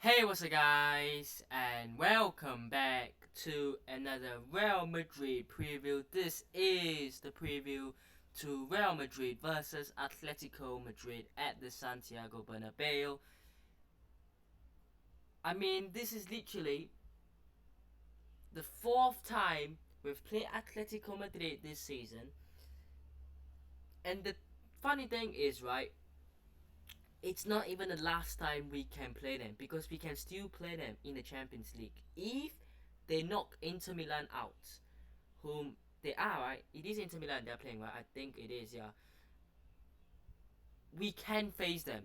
Hey, what's up, guys, and welcome back to another Real Madrid preview. This is the preview to Real Madrid versus Atlético Madrid at the Santiago Bernabeu. I mean, this is literally the fourth time we've played Atlético Madrid this season, and the funny thing is, right, it's not even the last time we can play them because we can still play them in the Champions League if they knock Inter Milan out, whom they are, right? It is Inter Milan they're playing, right? I think it is, yeah. We can face them.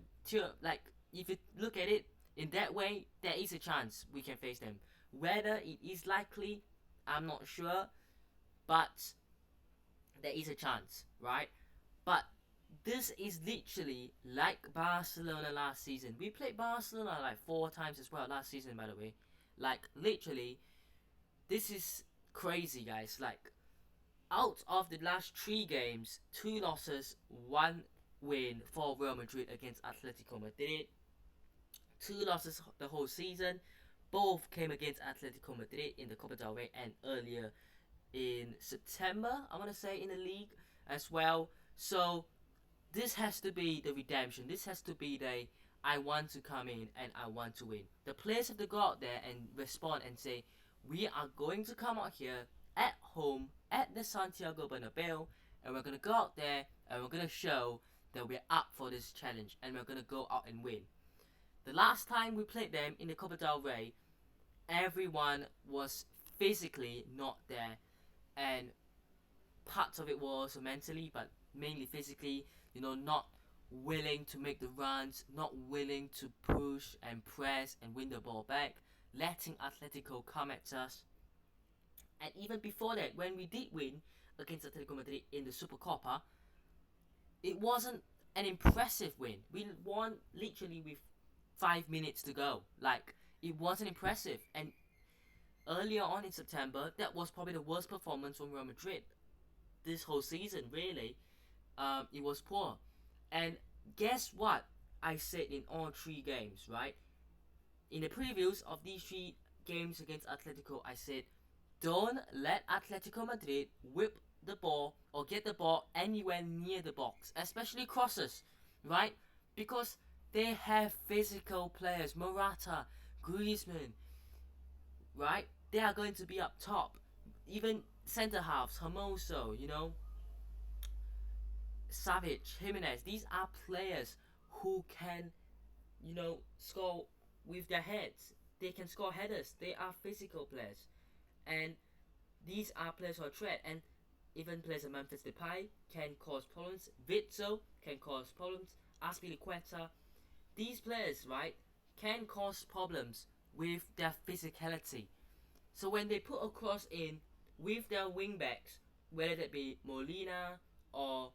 Like, if you look at it in that way, there is a chance we can face them. Whether it is likely, I'm not sure, but there is a chance, right? But this is literally like Barcelona last season. We played Barcelona like 4 times as well last season, by the way. Like, literally, this is crazy, guys. Like, out of the last 3 games, 2 losses, 1 win for Real Madrid against Atletico Madrid. 2 losses the whole season. Both came against Atletico Madrid in the Copa del Rey and earlier in September, I want to say, in the league as well. So this has to be the redemption. This has to be the I want to come in and I want to win. The players have to go out there and respond and say, we are going to come out here at home at the Santiago Bernabeu and we're going to go out there and we're going to show that we're up for this challenge and we're going to go out and win. The last time we played them in the Copa del Rey, everyone was physically not there, and parts of it was mentally, but mainly physically, not willing to make the runs, not willing to push and press and win the ball back, letting Atletico come at us. And even before that, when we did win against Atletico Madrid in the Supercopa, it wasn't an impressive win. We won literally with 5 minutes to go. Like, it wasn't impressive. And earlier on in September, that was probably the worst performance from Real Madrid this whole season, really. It was poor. And guess what I said in all 3 games, right? In the previews of these 3 games against Atletico, I said, don't let Atletico Madrid whip the ball or get the ball anywhere near the box, especially crosses, right? Because they have physical players, Morata, Griezmann, right? They are going to be up top. Even centre halves, Hermoso, Savage, Jimenez. These are players who can, score with their heads. They can score headers. They are physical players. And these are players who are threat. And even players like Memphis Depay can cause problems. Witsel can cause problems. Azpilicueta. These players, right, can cause problems with their physicality. So when they put a cross in with their wingbacks, whether that be Molina or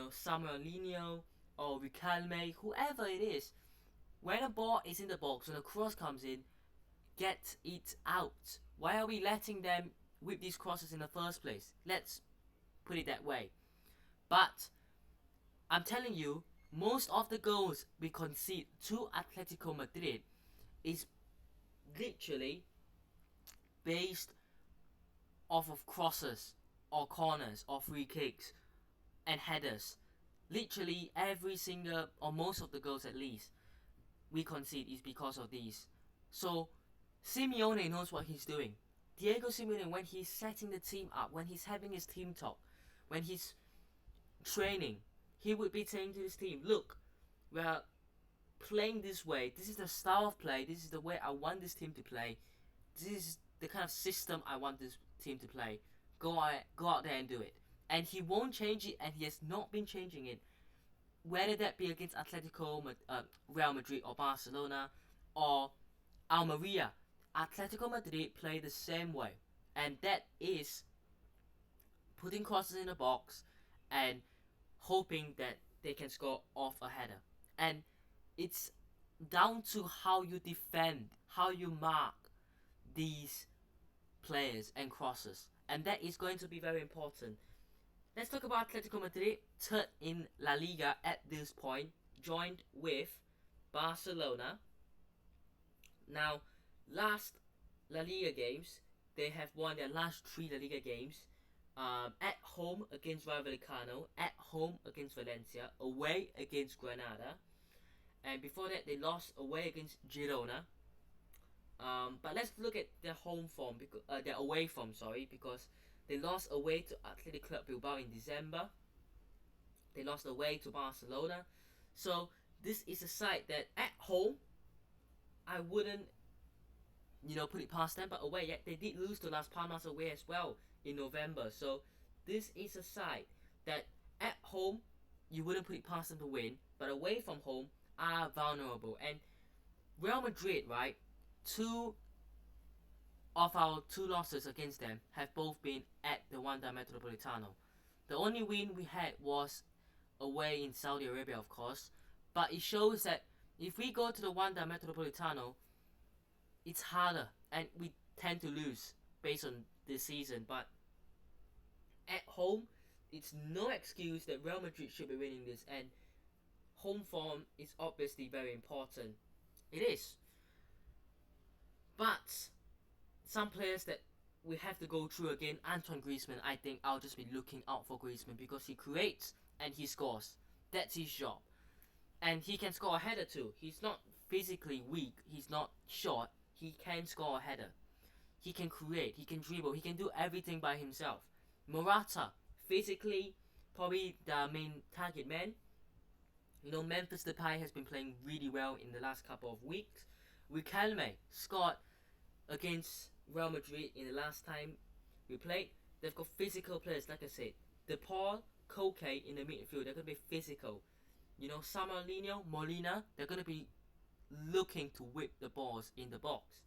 Samuel Lino or Ricalme, whoever it is, when a ball is in the box, when a cross comes in, get it out. Why are we letting them whip these crosses in the first place? Let's put it that way. But I'm telling you, most of the goals we concede to Atletico Madrid is literally based off of crosses or corners or free kicks and headers. Literally every single or most of the goals at least we concede is because of these. So Simeone knows what he's doing. Diego Simeone, when he's setting the team up, when he's having his team talk, when he's training, he would be saying to his team, look, we're playing this way. This is the style of play. This is the way I want this team to play. This is the kind of system I want this team to play. Go out there and do it. And he won't change it, and he has not been changing it. Whether that be against Atletico, Real Madrid, or Barcelona, or Almeria, Atletico Madrid play the same way, and that is putting crosses in the box and hoping that they can score off a header. And it's down to how you defend, how you mark these players and crosses, and that is going to be very important. Let's talk about Atletico Madrid, third in La Liga at this point, joined with Barcelona, Now, last La Liga games, they have won their last 3 La Liga games. At home against Rayo Vallecano, at home against Valencia, away against Granada, and before that they lost away against Girona. But let's look at their home form, because their away form, sorry, because they lost away to Athletic Club Bilbao in December. They lost away to Barcelona. So this is a side that at home I wouldn't put it past them, but away, yeah, they did lose to Las Palmas away as well in November. So this is a side that at home you wouldn't put it past them to win, but away from home are vulnerable. And Real Madrid, right? Two of our 2 losses against them have both been at the Wanda Metropolitano. The only win we had was away in Saudi Arabia, of course, but it shows that if we go to the Wanda Metropolitano, it's harder and we tend to lose based on this season. But at home, it's no excuse that Real Madrid should be winning this, and home form is obviously very important. It is. But some players that we have to go through again, Antoine Griezmann, I think I'll just be looking out for Griezmann because he creates and he scores. That's his job. And he can score a header too. He's not physically weak, he's not short, he can score a header. He can create, he can dribble, he can do everything by himself. Morata, physically, probably the main target man. Memphis Depay has been playing really well in the last couple of weeks. Riquelme scored against Real Madrid in the last time we played. They've got physical players, like I said. De Paul, Koke in the midfield, they're going to be physical. Samuelinho, Molina, they're going to be looking to whip the balls in the box.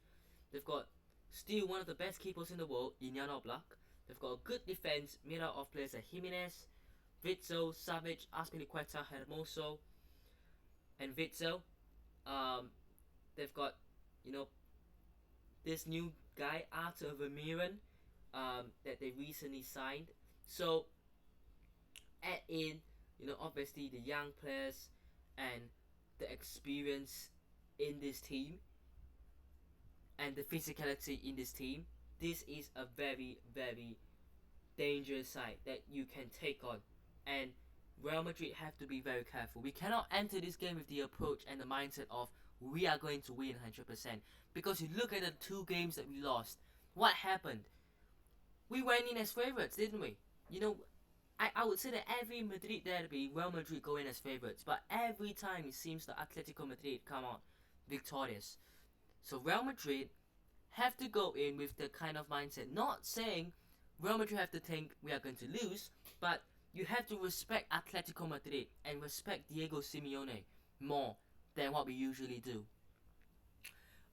They've got still one of the best keepers in the world, in Jan Oblak. They've got a good defense made out of players like Jimenez, Witsel, Savic, Azpilicueta, Hermoso, and Witsel. They've got, this new guy, Arthur Vermeeren, that they recently signed. So, add in, obviously the young players and the experience in this team and the physicality in this team. This is a very, very dangerous side that you can take on. And Real Madrid have to be very careful. We cannot enter this game with the approach and the mindset of we are going to win 100%. Because you look at the 2 games that we lost, what happened? We went in as favourites, didn't we? I would say that every Madrid derby, Real Madrid go in as favourites, but every time it seems that Atletico Madrid come out victorious. So Real Madrid have to go in with the kind of mindset, not saying Real Madrid have to think we are going to lose, but you have to respect Atletico Madrid and respect Diego Simeone more than what we usually do.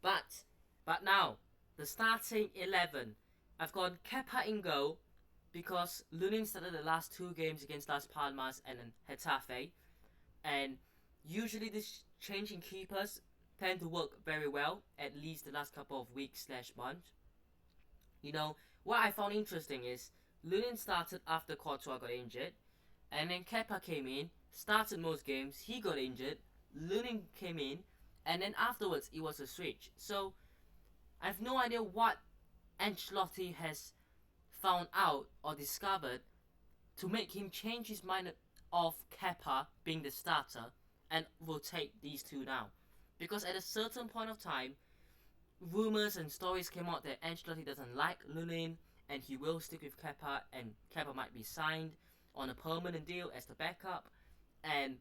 But now, the starting 11. I've gone Kepa in goal because Lunin started the last 2 games against Las Palmas and Getafe. And usually this changing keepers tend to work very well, at least the last couple of weeks/months. What I found interesting is Lunin started after Courtois got injured, and then Kepa came in, started most games, he got injured, Lunin came in, and then afterwards it was a switch. So I have no idea what Ancelotti has found out or discovered to make him change his mind of Kepa being the starter and rotate these 2 now. Because at a certain point of time, rumors and stories came out that Ancelotti doesn't like Lunin and he will stick with Kepa, and Kepa might be signed on a permanent deal as the backup, and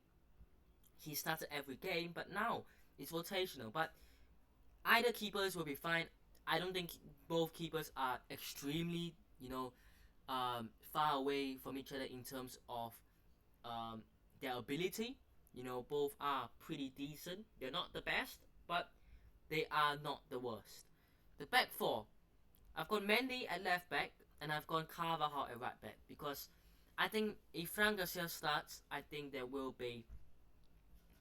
he started every game, but now it's rotational. But either keepers will be fine. I don't think both keepers are extremely, far away from each other in terms of their ability. Both are pretty decent. They're not the best, but they are not the worst. The back 4, I've got Mendy at left back, and I've got Carvajal at right back, because I think if Fran Garcia starts, I think there will be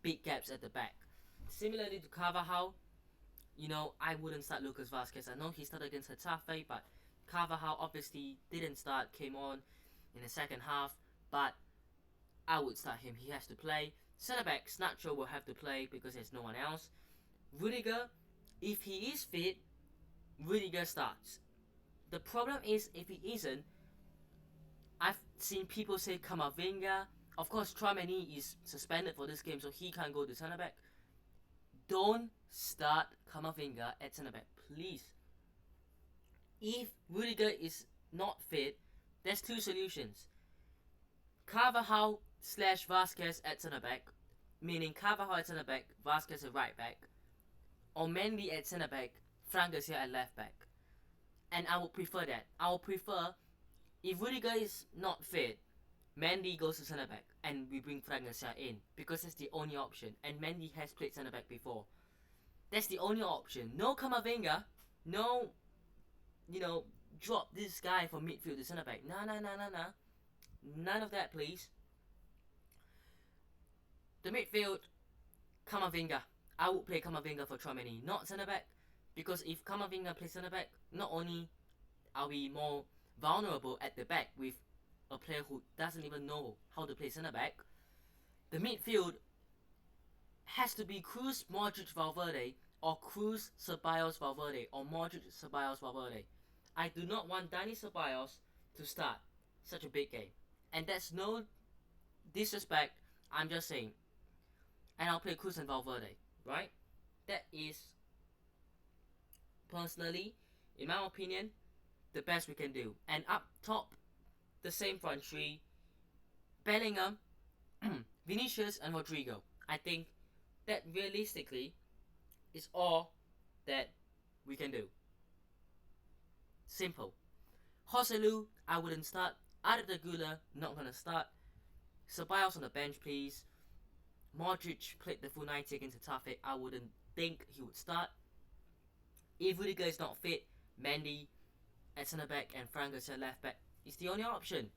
big gaps at the back. Similarly to Carvajal, I wouldn't start Lucas Vazquez. I know he started against Getafe, but Carvajal obviously didn't start, came on in the second half, but I would start him. He has to play. Centre back, Nacho will have to play because there's no one else. Rudiger if he is fit, Rudiger starts. The problem is if he isn't, I've seen people say Camavinga. Of course, Tchouaméni is suspended for this game, so he can't go to centre back. Don't start Camavinga at centre back, please. If Rudiger is not fit, there's two solutions. Carvajal / Vasquez at centre back, meaning Carvajal at centre back, Vasquez at right back, or Mendy at centre back, Fran Garcia at left back. And I would prefer that. I would prefer, if Rudiger is not fit, Mendy goes to centre back and we bring Fran Garcia in because that's the only option. And Mendy has played centre back before. That's the only option. No Camavinga, no, drop this guy from midfield to centre back. Nah. None of that, please. The midfield, Camavinga. I would play Camavinga for Tchouaméni, not centre back, because if Camavinga plays centre back, not only are we more vulnerable at the back with a player who doesn't even know how to play centre back, the midfield has to be Kroos, Modric, Valverde, or Kroos, Ceballos, Valverde, or Modric, Ceballos, Valverde. I do not want Dani Ceballos to start such a big game. And that's no disrespect, I'm just saying. And I'll play Kroos and Valverde, right? That is, personally, in my opinion, the best we can do. And up top, the same front three, Bellingham, Vinicius, and Rodrigo. I think that realistically is all that we can do. Simple. Joselu, I wouldn't start. Arda Güler, not gonna start. Ceballos on the bench, please. Modric played the full 90 against Getafe. I wouldn't think he would start. If Rudiger is not fit, Mendy at centre back and Fran Garcia left back is the only option.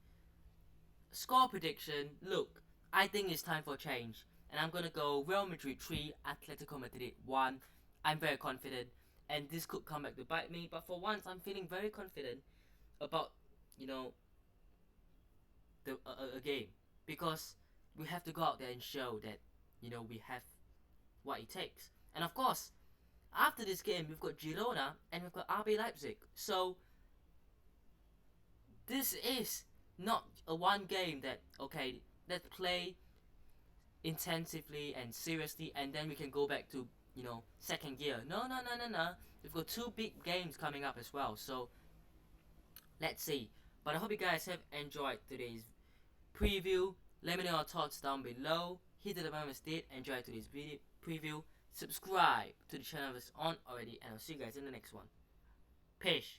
Score prediction, look, I think it's time for change. And I'm gonna go Real Madrid 3, Atlético Madrid 1. I'm very confident. And this could come back to bite me. But for once, I'm feeling very confident about, a game. Because we have to go out there and show that, we have what it takes. And of course, after this game, we've got Girona and we've got RB Leipzig. So, this is not a one game that, okay, let's play intensively and seriously and then we can go back to, second gear. No. We've got two big games coming up as well. So, let's see. But I hope you guys have enjoyed today's preview. Let me know your thoughts down below. Hit the bell if you did enjoy today's video preview. Subscribe to the channel if it's on already. And I'll see you guys in the next one. Peace.